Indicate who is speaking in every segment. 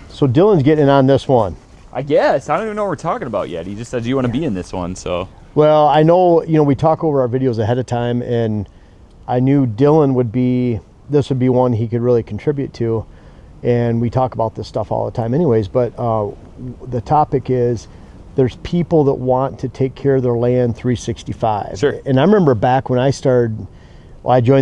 Speaker 1: So Dylan's getting in on this one.
Speaker 2: I guess. I don't even know what we're talking about yet. He just says you want to be in this one, so.
Speaker 1: Well, I know, we talk over our videos ahead of time, and I knew Dylan this would be one he could really contribute to. And we talk about this stuff all the time anyways, but the topic is there's people that want to take care of their land 365.
Speaker 2: Sure.
Speaker 1: And I remember back when I joined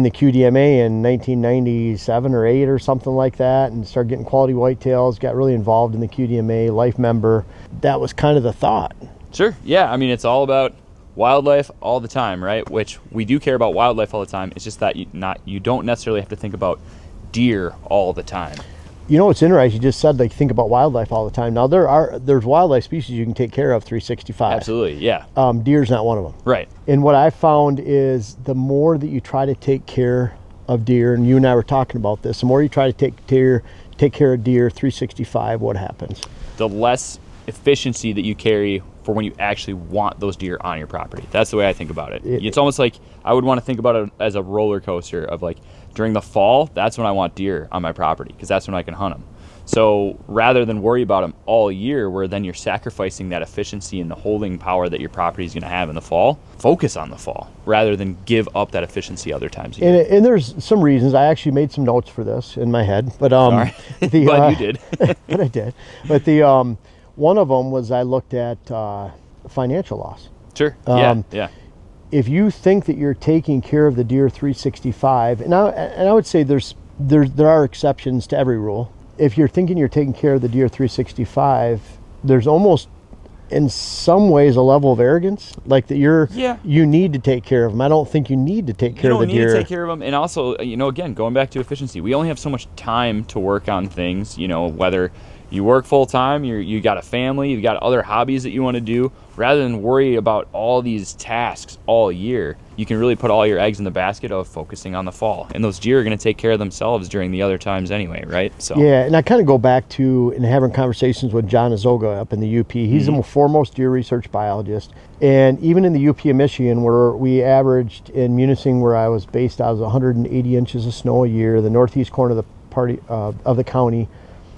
Speaker 1: the QDMA in 1997 or 8 or something like that, and started getting quality whitetails, got really involved in the QDMA, life member. That was kind of the thought.
Speaker 2: Sure. Yeah. I mean, it's all about wildlife all the time, right? Which we do care about wildlife all the time. It's just that you don't necessarily have to think about deer all the time.
Speaker 1: What's interesting, you just said think about wildlife all the time. Now there's wildlife species you can take care of 365.
Speaker 2: Absolutely, yeah.
Speaker 1: Deer's not one of them.
Speaker 2: Right.
Speaker 1: And what I found is the more that you try to take care of deer, and you and I were talking about this, the more you try to take care of deer 365, what happens?
Speaker 2: The less efficiency that you carry for when you actually want those deer on your property. That's the way I think about it. It's almost like I would want to think about it as a roller coaster of during the fall, that's when I want deer on my property because that's when I can hunt them. So rather than worry about them all year, where then you're sacrificing that efficiency and the holding power that your property is going to have in the fall, focus on the fall rather than give up that efficiency other times.
Speaker 1: And there's some reasons. I actually made some notes for this in my head, but
Speaker 2: Sorry. But you did.
Speaker 1: But I did. But one of them was I looked at financial loss.
Speaker 2: Sure. Yeah.
Speaker 1: If you think that you're taking care of the deer 365, and I would say there are exceptions to every rule. If you're thinking you're taking care of the deer 365, there's almost in some ways a level of arrogance, that you need to take care of them. I don't think you need to take care of the deer.
Speaker 2: You don't need to take care of them. And also, again, going back to efficiency, we only have so much time to work on things, whether you work full time, you got a family, you've got other hobbies that you want to do. Rather than worry about all these tasks all year, you can really put all your eggs in the basket of focusing on the fall. And those deer are going to take care of themselves during the other times anyway, right? So
Speaker 1: yeah, and I kind of go back to having conversations with John Azoga up in the UP. He's the foremost deer research biologist. And even in the UP of Michigan, where we averaged in Munising, where I was based, I was 180 inches of snow a year. The northeast corner of the county,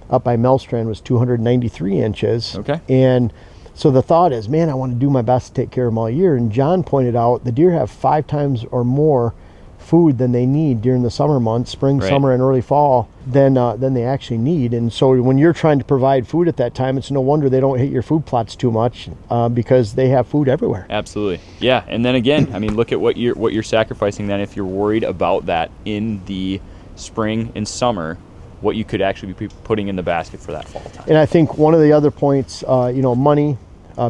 Speaker 1: up by Melstrand, was 293 inches.
Speaker 2: Okay.
Speaker 1: And so the thought is, man, I want to do my best to take care of them all year. And John pointed out the deer have 5 times or more food than they need during the summer months, spring,
Speaker 2: right,
Speaker 1: summer, and early fall, than they actually need. And so when you're trying to provide food at that time, it's no wonder they don't hit your food plots too much because they have food everywhere.
Speaker 2: Absolutely. Yeah. And then again, I mean, look at what you're sacrificing then if you're worried about that in the spring and summer, what you could actually be putting in the basket for that fall time.
Speaker 1: And I think one of the other points, money,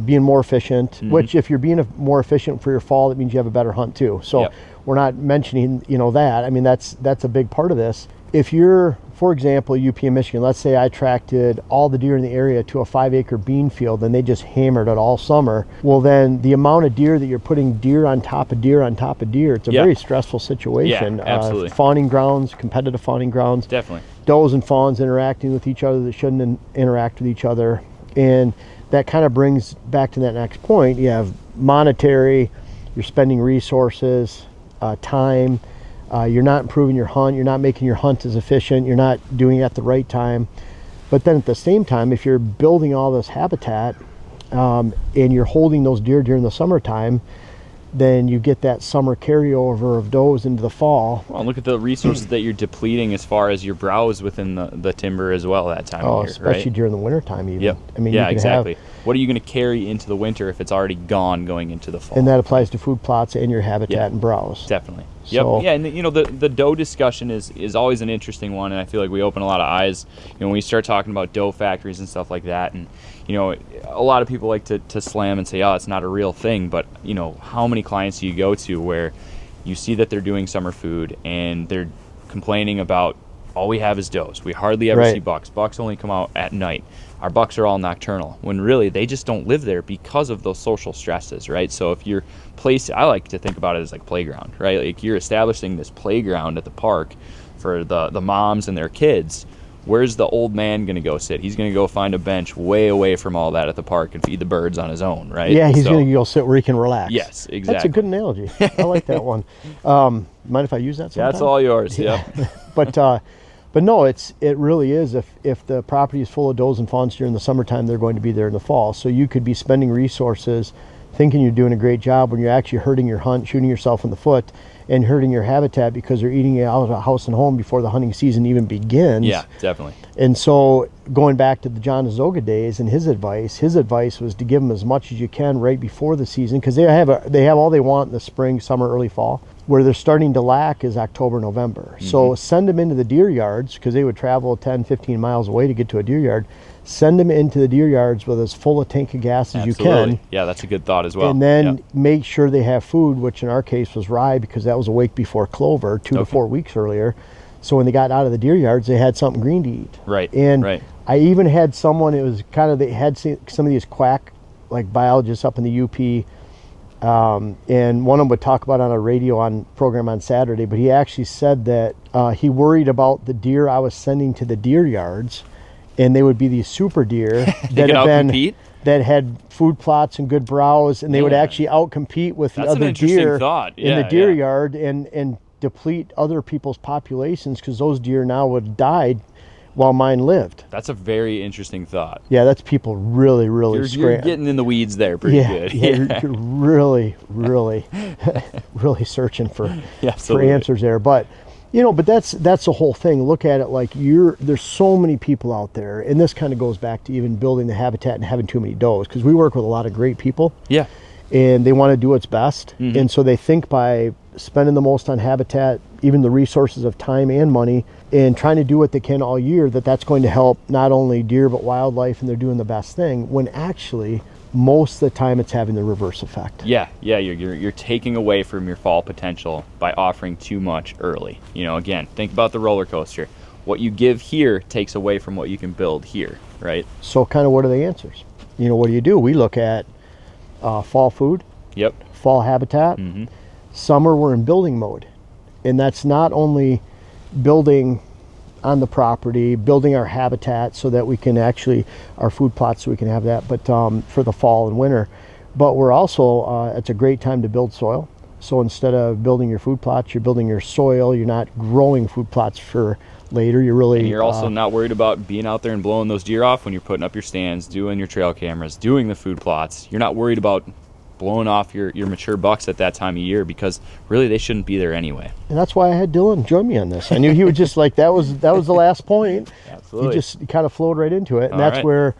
Speaker 1: being more efficient, which if you're being more efficient for your fall, that means you have a better hunt too. So we're not mentioning, that. I mean, that's a big part of this. If you're, for example, UP in Michigan, let's say I attracted all the deer in the area to a 5-acre bean field and they just hammered it all summer. Well, then the amount of deer that you're putting deer on top of deer on top of deer, it's a very stressful situation.
Speaker 2: Yeah, absolutely.
Speaker 1: Fawning grounds, competitive fawning grounds.
Speaker 2: Definitely.
Speaker 1: Does and fawns interacting with each other that shouldn't interact with each other. And that kind of brings back to that next point. You have monetary, you're spending resources, time, you're not improving your hunt, you're not making your hunt as efficient, you're not doing it at the right time. But then at the same time, if you're building all this habitat and you're holding those deer during the summertime, then you get that summer carryover of does into the fall.
Speaker 2: Well, look at the resources that you're depleting as far as your browse within the timber as well that time of year,
Speaker 1: especially
Speaker 2: right?
Speaker 1: during the wintertime even.
Speaker 2: Yep.
Speaker 1: I mean,
Speaker 2: exactly. What are you going to carry into the winter if it's already gone going into the fall?
Speaker 1: And that applies to food plots and your habitat and browse.
Speaker 2: Definitely.
Speaker 1: So,
Speaker 2: and the doe discussion is always an interesting one, and I feel like we open a lot of eyes when we start talking about doe factories and stuff like that. And a lot of people like to slam and say, oh, it's not a real thing. But how many clients do you go to where you see that they're doing summer food and they're complaining about, all we have is does. We hardly ever see bucks. Bucks only come out at night. Our bucks are all nocturnal, when really they just don't live there because of those social stresses, right? So if you're I like to think about it as like playground, right? Like you're establishing this playground at the park for the moms and their kids. Where's the old man going to go sit? He's going to go find a bench way away from all that at the park and feed the birds on his own, right?
Speaker 1: Yeah, he's going to go sit where he can relax.
Speaker 2: Yes, exactly.
Speaker 1: That's a good analogy. I like that one. Mind if I use that sometime?
Speaker 2: That's all yours, yeah.
Speaker 1: But But no, it really is. If the property is full of does and fawns during the summertime, they're going to be there in the fall. So you could be spending resources thinking you're doing a great job when you're actually hurting your hunt, shooting yourself in the foot, and hurting your habitat because they're eating it out of house and home before the hunting season even begins.
Speaker 2: Yeah, definitely.
Speaker 1: And so going back to the John Azoga days and his advice was to give them as much as you can right before the season, because they have all they want in the spring, summer, early fall. Where they're starting to lack is October, November. So send them into the deer yards, because they would travel 10, 15 miles away to get to a deer yard. Send them into the deer yards with as full a tank of gas as you can.
Speaker 2: Yeah, that's a good thought as well.
Speaker 1: And then make sure they have food, which in our case was rye, because that was a week before clover, 2 to 4 weeks earlier. So when they got out of the deer yards, they had something green to eat.
Speaker 2: Right.
Speaker 1: And
Speaker 2: right.
Speaker 1: I even had someone, it was kind of, they had some of these quack, like biologists up in the UP, and one of them would talk about on a radio program on Saturday, but he actually said that he worried about the deer I was sending to the deer yards, and they would be these super deer that had food plots and good browse, and they would actually outcompete with the other deer in the deer yard and deplete other people's populations, because those deer now would have died while mine lived.
Speaker 2: That's a very interesting thought.
Speaker 1: Yeah, that's people really
Speaker 2: you're getting in the weeds there pretty good.
Speaker 1: Yeah, you're really really searching for answers there. But but that's the whole thing. Look at it like there's so many people out there, and this kind of goes back to even building the habitat and having too many does, because we work with a lot of great people. Yeah. And they want to do what's best. And so they think by spending the most on habitat, even the resources of time and money, and trying to do what they can all year, that's going to help not only deer but wildlife, and they're doing the best thing, when actually most of the time it's having the reverse effect.
Speaker 2: Yeah, you're taking away from your fall potential by offering too much early. Again, think about the roller coaster. What you give here takes away from what you can build here, right?
Speaker 1: So kind of what are the answers? What do? We look at fall food, fall habitat. Summer we're in building mode, and that's not only building on the property, building our habitat so that we can actually, our food plots, so we can have that, but for the fall and winter. But we're also, it's a great time to build soil. So instead of building your food plots, you're building your soil. You're not growing food plots for later. You're
Speaker 2: also not worried about being out there and blowing those deer off when you're putting up your stands, doing your trail cameras, doing the food plots. You're not worried about blowing off your mature bucks at that time of year, because really they shouldn't be there anyway.
Speaker 1: And that's why I had Dylan join me on this. I knew he would just that was the last point.
Speaker 2: Absolutely.
Speaker 1: He just kind of flowed right into it. And that's where,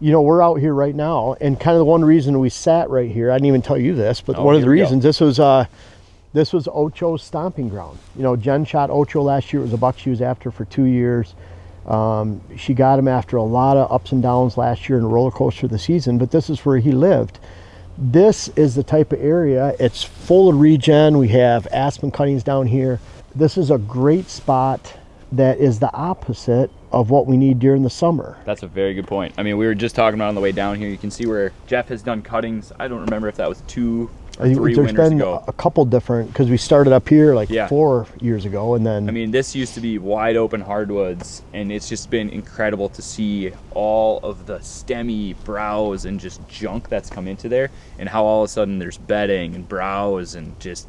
Speaker 1: we're out here right now, and kind of the one reason we sat right here, I didn't even tell you this, but one of the reasons, this was Ocho's stomping ground. Jen shot Ocho last year. It was a buck she was after for 2 years. She got him after a lot of ups and downs last year in a roller coaster of the season, but this is where he lived. This is the type of area, it's full of regen. We have aspen cuttings down here. This is a great spot that is the opposite of what we need during the summer.
Speaker 2: That's a very good point. I mean, we were just talking about on the way down here, you can see where Jeff has done cuttings. I don't remember if that was 2 or 3 winters ago. There's been
Speaker 1: a couple different, because we started up here 4 years ago, and then...
Speaker 2: I mean, this used to be wide open hardwoods, and it's just been incredible to see all of the stemmy browse and just junk that's come into there, and how all of a sudden there's bedding and browse and just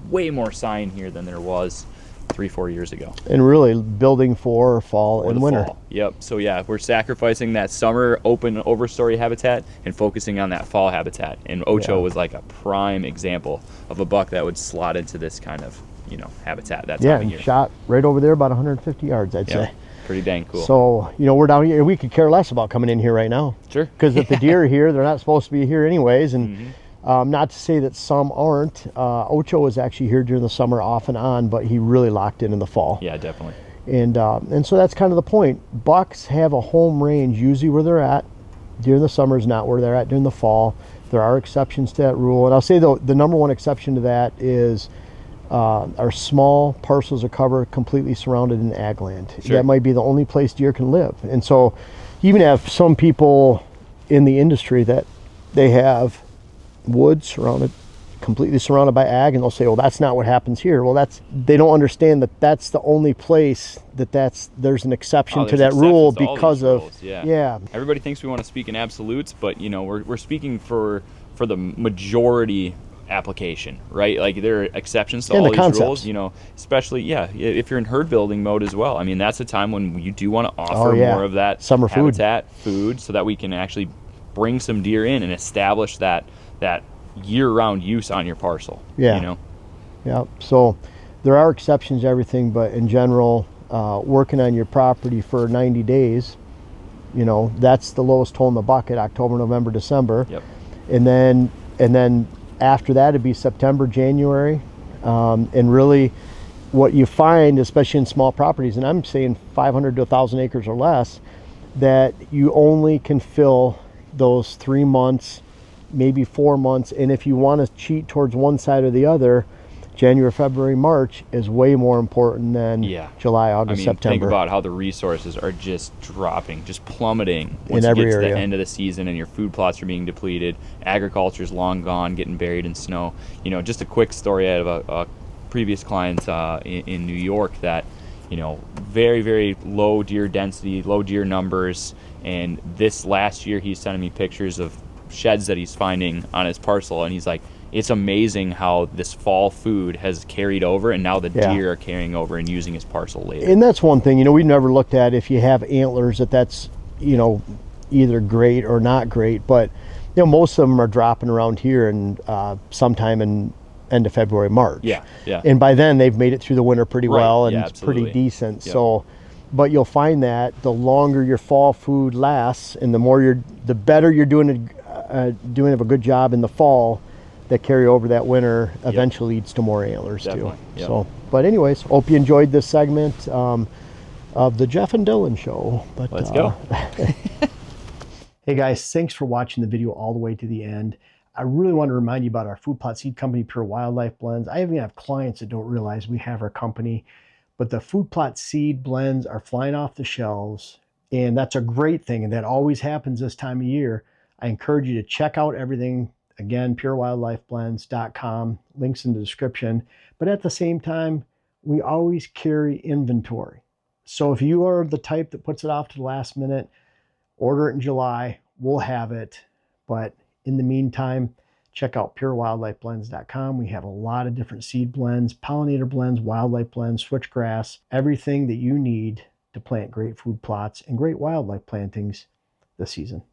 Speaker 2: way more sign here than there was 3-4 years ago.
Speaker 1: And really building for fall and winter.
Speaker 2: Yep. So yeah, we're sacrificing that summer open overstory habitat and focusing on that fall habitat. And Ocho was like a prime example of a buck that would slot into this kind of habitat that time of year.
Speaker 1: Shot right over there about 150 yards, I'd say.
Speaker 2: Pretty dang cool.
Speaker 1: So we're down here. We could care less about coming in here right now.
Speaker 2: Sure.
Speaker 1: Because if the deer are here, they're not supposed to be here anyways. And not to say that some aren't. Ocho was actually here during the summer off and on, but he really locked in the fall.
Speaker 2: Yeah, definitely.
Speaker 1: And so that's kind of the point. Bucks have a home range usually where they're at. During the summer is not where they're at during the fall. There are exceptions to that rule. And I'll say the number one exception to that is our small parcels of cover completely surrounded in ag land. Sure. That might be the only place deer can live. And so you even have some people in the industry that they have woods completely surrounded by ag, and they'll say, well, that's not what happens here. Well, they don't understand that's the only place there's an exception to that rule because of rules.
Speaker 2: Everybody thinks we want to speak in absolutes, but we're speaking for the majority application, right? Like there are exceptions to
Speaker 1: And
Speaker 2: all
Speaker 1: the
Speaker 2: these
Speaker 1: concepts.
Speaker 2: rules, you know, especially, yeah, if you're in herd building mode as well. I mean, that's a time when you do want to offer more of that
Speaker 1: summer
Speaker 2: habitat food so that we can actually bring some deer in and establish that year-round use on your parcel.
Speaker 1: Yeah.
Speaker 2: You know?
Speaker 1: Yeah. So there are exceptions to everything, but in general, working on your property for 90 days, you know, that's the lowest toll in the bucket, October, November, December.
Speaker 2: Yep.
Speaker 1: And then after that, it'd be September, January. And really what you find, especially in small properties, and I'm saying 500 to 1,000 acres or less, that you only can fill those 3 months, maybe 4 months. And if you want to cheat towards one side or the other, January, February, March is way more important than July, August, September.
Speaker 2: Think about how the resources are just dropping, just plummeting once
Speaker 1: in
Speaker 2: you
Speaker 1: every
Speaker 2: get to
Speaker 1: area.
Speaker 2: the end of the season and your food plots are being depleted. Agriculture's long gone, getting buried in snow. You know, just a quick story out of a previous client in New York that, you know, very, very low deer density, low deer numbers. And this last year he's sending me pictures of sheds that he's finding on his parcel, and he's like, it's amazing how this fall food has carried over, and now the deer are carrying over and using his parcel later.
Speaker 1: And that's one thing, you know, we never looked at if you have antlers that's, you know, either great or not great, but, you know, most of them are dropping around here and sometime in end of February, March.
Speaker 2: Yeah, yeah.
Speaker 1: And by then they've made it through the winter pretty well, and it's
Speaker 2: absolutely.
Speaker 1: pretty decent.
Speaker 2: Yep.
Speaker 1: So, but you'll find that the longer your fall food lasts, and the better you're doing of a good job in the fall, that carry over that winter eventually leads to more antlers too.
Speaker 2: Yep.
Speaker 1: So, but anyways, hope you enjoyed this segment of the Jeff and Dylan show. But
Speaker 2: let's go.
Speaker 1: Hey guys, thanks for watching the video all the way to the end. I really want to remind you about our food plot seed company, Pure Wildlife Blends. I even have clients that don't realize we have our company, but the food plot seed blends are flying off the shelves, and that's a great thing, and that always happens this time of year. I encourage you to check out everything. Again, purewildlifeblends.com, links in the description. But at the same time, we always carry inventory. So if you are the type that puts it off to the last minute, order it in July, we'll have it. But in the meantime, check out purewildlifeblends.com. We have a lot of different seed blends, pollinator blends, wildlife blends, switchgrass, everything that you need to plant great food plots and great wildlife plantings this season.